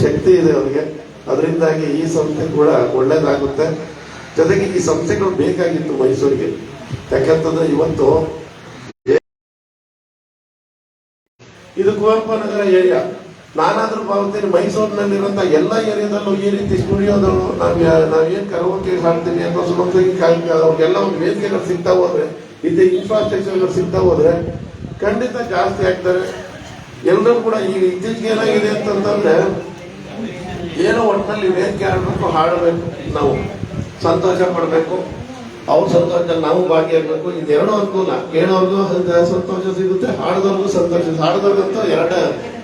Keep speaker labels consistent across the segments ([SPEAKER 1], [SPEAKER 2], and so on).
[SPEAKER 1] ಶಕ್ತಿ ಇದೆ ಅವರಿಗೆ. ಅದರಿಂದಾಗಿ ಈ ಸಂಸ್ಥೆ ಕೂಡ ಒಳ್ಳೇದಾಗುತ್ತೆ. ಜೊತೆಗೆ ಈ ಸಂಸ್ಥೆಗಳು ಬೇಕಾಗಿತ್ತು ಮೈಸೂರಿಗೆ. ಯಾಕಂತಂದ್ರೆ ಇವತ್ತು ಇದು ಕುವೆಂಪು ನಗರ ಏರಿಯಾ. ನಾನಾದ್ರೂ ಭಾವಿಸ್ತೀನಿ ಮೈಸೂರಿನಲ್ಲಿರುವಂತ ಎಲ್ಲ ಏರಿಯಾದಲ್ಲೂ ಈ ರೀತಿ ಸ್ಟುಡಿಯೋದವರು ನಾವೇನ್ ಕರೋಕೆ ಹಾಡ್ತೀವಿ ಅಥವಾ ಅವ್ರಿಗೆಲ್ಲ ಒಂದು ವೇದಿಕೆಗಳು ಸಿಗ್ತಾ ಹೋದ್ರೆ, ಇದು ಇನ್ಫ್ರಾಸ್ಟ್ರಕ್ಚರ್ಗಳು ಸಿಗ್ತಾ ಹೋದ್ರೆ ಖಂಡಿತ ಜಾಸ್ತಿ ಆಗ್ತಾರೆ. ಎಲ್ಲರೂ ಕೂಡ ಈಗ ಇತ್ತೀಚೆಗೆ ಏನಾಗಿದೆ ಅಂತಂದ್ರೆ, ಏನೋ ಒಟ್ಟಿನಲ್ಲಿ ವೇದಿಕೆ ಆಡಬೇಕು, ಹಾಡಬೇಕು, ನಾವು ಸಂತೋಷ ಪಡಬೇಕು, ಅವ್ರ ಸಂತೋಷದಲ್ಲಿ ನಾವು ಭಾಗಿಯಾಗಬೇಕು. ಇದೆರಡು ಅನುಕೂಲ. ಕೇಳೋರ್ಗೂ ಸಂತೋಷ ಸಿಗುತ್ತೆ, ಹಾಡೋರ್ಗೂ ಸಂತೋಷ, ಹಾಡೋರ್ಗಂತೂ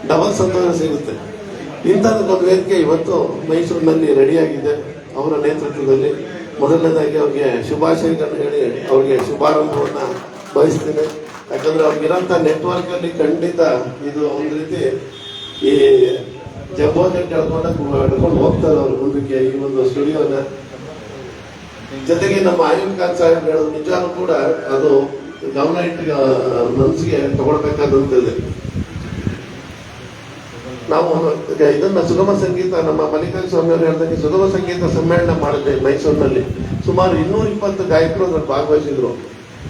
[SPEAKER 1] ಡಬಲ್ ಸಂತೋಷ ಸಿಗುತ್ತೆ. ಇಂಥದ್ದೊಂದು ವೇದಿಕೆ ಇವತ್ತು ಮೈಸೂರಿನಲ್ಲಿ ರೆಡಿಯಾಗಿದೆ. ಅವರ ನೇತೃತ್ವದಲ್ಲಿ ಮೊದಲನೇದಾಗಿ ಅವ್ರಿಗೆ ಶುಭಾಶಯಗಳನ್ನು ಹೇಳಿ ಅವ್ರಿಗೆ ಶುಭಾರಂಭವನ್ನ ಬಯಸ್ತೀನಿ. ಯಾಕಂದ್ರೆ ಅವ್ರಿಗಿರೋಂಥ ನೆಟ್ವರ್ಕ್ ಅಲ್ಲಿ ಖಂಡಿತ ಇದು ಒಂದು ರೀತಿ ಈ ಜಬೋಜೆಟ್ ಹಿಡ್ಕೊಂಡು ಹೋಗ್ತಾರೆ ಅವ್ರು ಮುಂದಕ್ಕೆ ಈ ಒಂದು ಸ್ಟುಡಿಯೋನ. ಜೊತೆಗೆ ನಮ್ಮ ಆಯುಬ್ ಖಾನ್ ಸಾಹೇಬ್ ಹೇಳೋದು ನಿಜಾನು ಕೂಡ ಅದು ಗಮನ ಇಟ್ಟು ಮನಸ್ಸಿಗೆ ತಗೊಳ್ಬೇಕಾದಂತಿದೆ. ನಾವು ಇದನ್ನ ಸುಗಮ ಸಂಗೀತ ನಮ್ಮ ಮಲ್ಲಿಕಾರ್ಜುನ ಸ್ವಾಮಿ ಅವರು ಹೇಳಿದಂಗೆ ಸುಗಮ ಸಂಗೀತ ಸಮ್ಮೇಳನ ಮಾಡಿದ್ದೆ ಮೈಸೂರಿನಲ್ಲಿ. ಸುಮಾರು 220 ಗಾಯಕರು ಅದ್ರಲ್ಲಿ ಭಾಗವಹಿಸಿದ್ರು.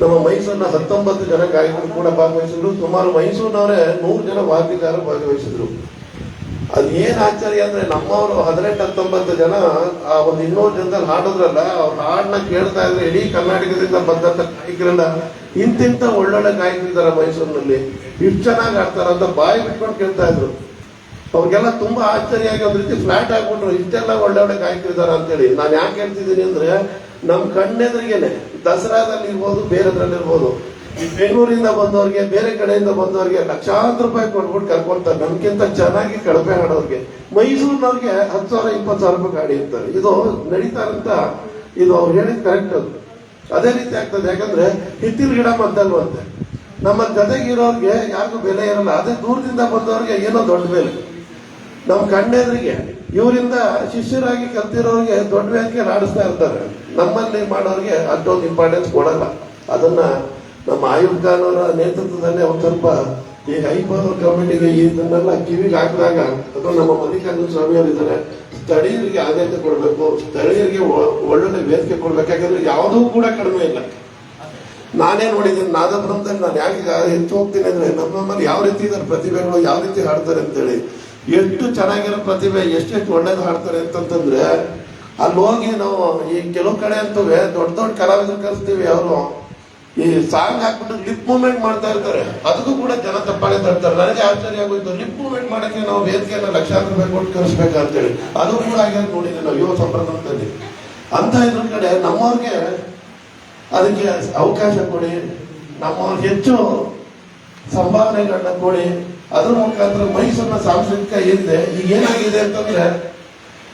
[SPEAKER 1] ನಮ್ಮ ಮೈಸೂರಿನ 19 ಜನ ಗಾಯಕರು ಕೂಡ ಭಾಗವಹಿಸಿದ್ರು. ಸುಮಾರು ಮೈಸೂರಿನವರೇ 100 ಜನ ವಾದ್ಯಗಾರರು ಭಾಗವಹಿಸಿದ್ರು. ಅದೇನ್ ಆಶ್ಚರ್ಯ ಅಂದ್ರೆ ನಮ್ಮವರು 18-19 ಜನ ಆ ಒಂದು 200 ಜನದಲ್ಲಿ ಹಾಡೋದ್ರಲ್ಲ, ಅವ್ರ ಹಾಡನ್ನ ಕೇಳ್ತಾ ಇದ್ರೆ ಇಡೀ ಕರ್ನಾಟಕದಿಂದ ಬಂದಂತ ಗಾಯಕರೆಲ್ಲ ಇಂತಿಂತ ಒಳ್ಳೊಳ್ಳೆ ಗಾಯಕರಿದ್ದಾರೆ ಮೈಸೂರಿನಲ್ಲಿ, ಇಷ್ಟು ಚೆನ್ನಾಗಿ ಆಡ್ತಾರ ಅಂತ ಬಾಯಿ ಬಿಟ್ಕೊಂಡು ಕೇಳ್ತಾ ಇದ್ರು. ಅವ್ರಿಗೆಲ್ಲ ತುಂಬಾ ಆಶ್ಚರ್ಯ ಆಗಿ ಒಂದ್ ರೀತಿ ಫ್ಲಾಟ್ ಆಗ್ಬಿಟ್ರು, ಇಷ್ಟೆಲ್ಲ ಒಳ್ಳೆ ಗಾಯಕರಿದ್ದಾರೆ ಅಂತೇಳಿ. ನಾನು ಯಾಕೆ ಹೇಳ್ತಿದ್ದೀನಿ ಅಂದ್ರೆ, ನಮ್ ಕಣ್ಣೆದ್ರಿಗೇನೆ ದಸರಾದಲ್ಲಿ ಇರ್ಬೋದು, ಬೇರೆದ್ರಲ್ಲಿರ್ಬೋದು, ಈ ಬೆಂಗಳೂರಿಂದ ಬಂದವ್ರಿಗೆ, ಬೇರೆ ಕಡೆಯಿಂದ ಬಂದವ್ರಿಗೆ ಲಕ್ಷಾಂತರ ರೂಪಾಯಿ ಕೊಟ್ಬಿಟ್ಟು ಕರ್ಕೊಳ್ತಾರೆ. ನಮ್ಗಿಂತ ಚೆನ್ನಾಗಿ ಕಡಿಮೆ ಹಾಡೋರ್ಗೆ. ಮೈಸೂರಿನವ್ರಿಗೆ 10,000 20,000 ರೂಪಾಯಿ ಗಾಡಿ ಇರ್ತಾರೆ. ಇದು ನಡೀತಾರಂತ, ಇದು ಅವ್ರು ಹೇಳಿದ್ ಕರೆಕ್ಟ್. ಅದು ಅದೇ ರೀತಿ ಆಗ್ತದೆ. ಯಾಕಂದ್ರೆ ಹಿತ್ತಿನ ಗಿಡ ಮದ್ದಲ್ವಂತೆ. ನಮ್ಮ ಜೊತೆಗಿರೋರ್ಗೆ ಯಾರಿಗೂ ಬೆಲೆ ಇರಲ್ಲ, ಅದೇ ದೂರದಿಂದ ಬಂದವ್ರಿಗೆ ಏನೋ ದೊಡ್ಡ ಬೆಲೆ. ನಮ್ಮ ಕಣ್ಣೆದ್ರಿಗೆ ಇವರಿಂದ ಶಿಷ್ಯರಾಗಿ ಕಲ್ತಿರೋರಿಗೆ ದೊಡ್ಡ ವೇದಿಕೆ ಆಡಿಸ್ತಾ ಇರ್ತಾರೆ. ನಮ್ಮಲ್ಲಿ ಮಾಡೋರಿಗೆ ಅಷ್ಟೊಂದು ಇಂಪಾರ್ಟೆನ್ಸ್ ಕೊಡಲ್ಲ. ಅದನ್ನ ನಮ್ಮ ಆಯುಬ್ ಖಾನ್ ಅವರ ನೇತೃತ್ವದಲ್ಲೇ ಒಂದ್ ಸ್ವಲ್ಪ ಈ ಹೈಪವರ್ ಕಮಿಟಿಗೆ ಇದನ್ನೆಲ್ಲ ಕಿವಿಗೆ ಹಾಕಿದಾಗ, ಅಥವಾ ನಮ್ಮ ಮಲ್ಲಿಕಾರ್ಜುನ ಸ್ವಾಮಿ ಅವರು ಇದ್ದಾರೆ, ಸ್ಥಳೀಯರಿಗೆ ಆದ್ಯತೆ ಕೊಡಬೇಕು, ಸ್ಥಳೀಯರಿಗೆ ಒಳ್ಳೊಳ್ಳೆ ವೇದಿಕೆ ಕೊಡ್ಬೇಕು. ಯಾಕಂದ್ರೆ ಯಾವುದೂ ಕೂಡ ಕಡಿಮೆ ಇಲ್ಲ. ನಾನೇ ನೋಡಿದ್ದೀನಿ ನಾದಬ್ರಹ್ಮದಲ್ಲಿ. ನಾನು ಯಾಕೆ ಹೆಚ್ಚು ಹೋಗ್ತೀನಿ ಅಂದ್ರೆ, ನಮ್ಮಲ್ಲಿ ಯಾವ ರೀತಿ ಇದ್ದಾರೆ ಪ್ರತಿಭೆಗಳು, ಯಾವ ರೀತಿ ಹಾಡ್ತಾರೆ ಅಂತೇಳಿ, ಎಷ್ಟು ಚೆನ್ನಾಗಿರೋ ಪ್ರತಿಭೆ, ಎಷ್ಟೆಷ್ಟು ಒಳ್ಳೇದು ಹಾಡ್ತಾರೆ ಅಂತಂದ್ರೆ, ಅಲ್ಲಿ ಹೋಗಿ ನಾವು ಈ ಕೆಲವು ಕಡೆ ಅಂತೂ ದೊಡ್ಡ ದೊಡ್ಡ ಕಲಾವಿದರು ಕಲಿಸ್ತೀವಿ. ಅವರು ಈ ಸಾಂಗ್ ಹಾಕ್ಬಿಟ್ಟು ಲಿಪ್ ಮೂವ್ಮೆಂಟ್ ಮಾಡ್ತಾ ಇರ್ತಾರೆ, ಅದಕ್ಕೂ ಕೂಡ ಜನ ತಪ್ಪಾಳೆ ತರ್ತಾರೆ. ನನಗೆ ಆಶ್ಚರ್ಯ ಆಗೋಯ್ತು, ಲಿಪ್ ಮೂವ್ಮೆಂಟ್ ಮಾಡಕ್ಕೆ ನಾವು ವೇದಿಕೆಯನ್ನ ಲಕ್ಷಾಂತರ ರೂಪಾಯಿ ಕೊಟ್ಟು ಕಲಿಸ್ಬೇಕಂತೇಳಿ. ಅದು ಕೂಡ ಆಗಿರೋದು ನೋಡಿದ್ವಿ ನಾವು ಯುವ ಸಂಪ್ರದಾಯದಲ್ಲಿ. ಅಂತ ಇದ್ರ ಕಡೆ ನಮ್ಮವ್ರಿಗೆ ಅದಕ್ಕೆ ಅವಕಾಶ ಕೊಡಿ, ನಮ್ಮವ್ರಿಗೆ ಹೆಚ್ಚು ಸಂಭಾವನೆಗಳನ್ನ ಕೊಡಿ. ಅದ್ರ ಮುಖಾಂತರ ಮೈಸೂರಿನ ಸಾಂಸ್ಕೃತಿಕ ಏನಿದೆ, ಈಗ ಏನಾಗಿದೆ ಅಂತಂದ್ರೆ,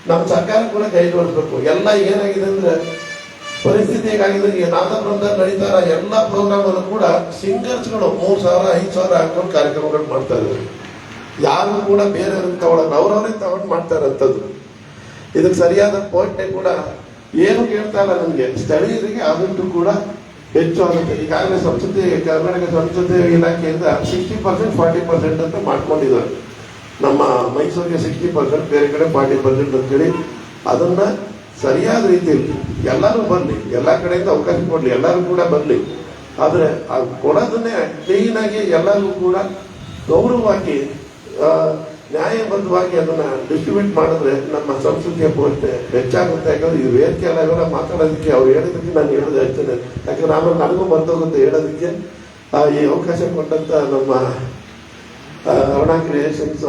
[SPEAKER 1] ನಮ್ಮ ಸರ್ಕಾರ ಕೂಡ ಕೈ ಜೋಡಿಸ್ಬೇಕು. ಎಲ್ಲ ಏನಾಗಿದೆ ಅಂದ್ರೆ, ಪರಿಸ್ಥಿತಿ ಹೇಗಾಗಿದೆ, ಈಗ ನಾದಬ್ರಹ್ಮದಲ್ಲಿ ನಡೀತಾರ ಎಲ್ಲ ಪ್ರೋಗ್ರಾಮ್ ಅಲ್ಲೂ ಕೂಡ ಸಿಂಗರ್ಸ್ಗಳು 3,000 5,000 ಹಾಕೊಂಡು ಕಾರ್ಯಕ್ರಮಗಳು ಮಾಡ್ತಾ ಇದ್ದಾರೆ. ಯಾರು ಕೂಡ ಬೇರೆಯವ್ರಿಗೆ ತಗೊಳ್ಳಲ್ಲ, ಅವ್ರವ್ರಿಗೆ ತಗೊಂಡು ಮಾಡ್ತಾ ಇರೋಂಥದ್ದು. ಇದಕ್ಕೆ ಸರಿಯಾದ ಪೋಷಣೆ ಕೂಡ ಏನು ಕೇಳ್ತಾ ಇಲ್ಲ ನಮ್ಗೆ. ಸ್ಥಳೀಯರಿಗೆ ಆದಷ್ಟು ಕೂಡ ಹೆಚ್ಚು ಆಗುತ್ತೆ. ಈಗಾಗಲೇ ಸಂಸ್ಕೃತಿ, ಕರ್ನಾಟಕ ಸಂಸ್ಕೃತಿ ಇಲಾಖೆಯಿಂದ 60% 40% ಅಂತ ಮಾಡ್ಕೊಂಡಿದ್ದಾರೆ. ನಮ್ಮ ಮೈಸೂರಿಗೆ 60%, ಬೇರೆ ಕಡೆ 40% ಅಂತೇಳಿ. ಅದನ್ನ ಸರಿಯಾದ ರೀತಿಯಲ್ಲಿ ಎಲ್ಲರೂ ಬರಲಿ, ಎಲ್ಲ ಕಡೆಯಿಂದ ಅವಕಾಶ ಕೊಡ್ಲಿ, ಎಲ್ಲರೂ ಕೂಡ ಬರಲಿ. ಆದ್ರೆ ಕೊಡೋದನ್ನೇ ಕ್ಲೀನ್ ಆಗಿ ಎಲ್ಲರಿಗೂ ಕೂಡ ಗೌರವವಾಗಿ ನ್ಯಾಯಬದ್ಧವಾಗಿ ಅದನ್ನ ಡಿಸ್ಟ್ರಿಬ್ಯೂಟ್ ಮಾಡಿದ್ರೆ ನಮ್ಮ ಸಂಸ್ಕೃತಿಯ ಪೋಷಣೆ ಹೆಚ್ಚಾಗುತ್ತೆ. ಯಾಕಂದ್ರೆ ಈ ವೇದಿಕೆ ಎಲ್ಲ ಇವೆಲ್ಲ ಮಾತಾಡೋದಕ್ಕೆ ಅವ್ರು ಹೇಳಿದಕ್ಕೆ ನಾನು ಹೇಳೋದು ಹೇಳ್ತೇನೆ. ಯಾಕಂದ್ರೆ ಆಮೇಲೆ ನನಗೂ ಬಂದೋಗುತ್ತೆ ಹೇಳೋದಕ್ಕೆ. ಈ ಅವಕಾಶ ಕೊಟ್ಟಂತ ನಮ್ಮ ಅರುಣಾ ಕ್ರಿಯೇಷನ್ಸ್